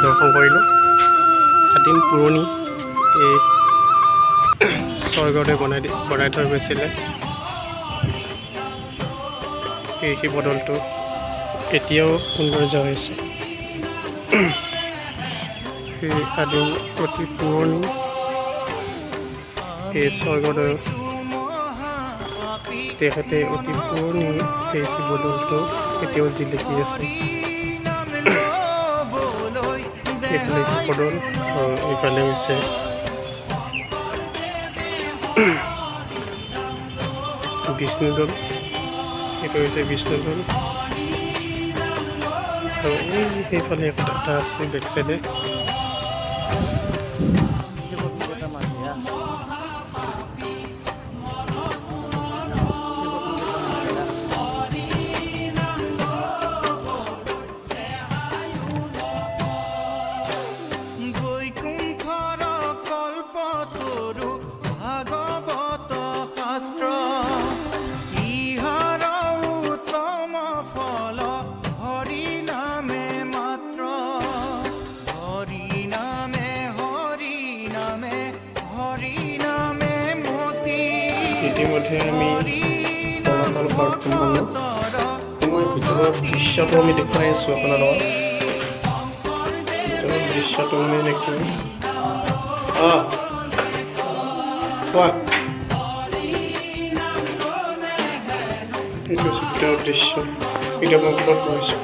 দৰ্শন কৰিলোঁ। আদিম পুৰণি এই স্বৰ্গদেৱে বনাই থৈ গৈছিলে। এই শিৱদৌলটো এতিয়াও সৌন্দৰ্য হৈছে। সেই আদিম অতি পুৰণি এই স্বৰ্গদেউ তেখেতে অতি পুৰণি এই শিৱদৌলটো এতিয়াও জিলিকি আছে। এইফালে শিৱদৌল আৰু এইফালে হৈছে বিষ্ণুদৌল। এইটো হৈছে বিষ্ণুদৌল আৰু সেইফালে এটা আছে বেক চাইডে। ইতিমধ্যে আমি তলাতল ঘৰটো পালোঁ। মই ভিতৰৰ দৃশ্যটো আমি দেখুৱাই আছোঁ আপোনালোকক। ভিতৰৰ দৃশ্যটো আমি দেখোঁ। কোৱা এইটো হৈছে ভিতৰৰ দৃশ্য। এতিয়া মই ক'ত কৈছোঁ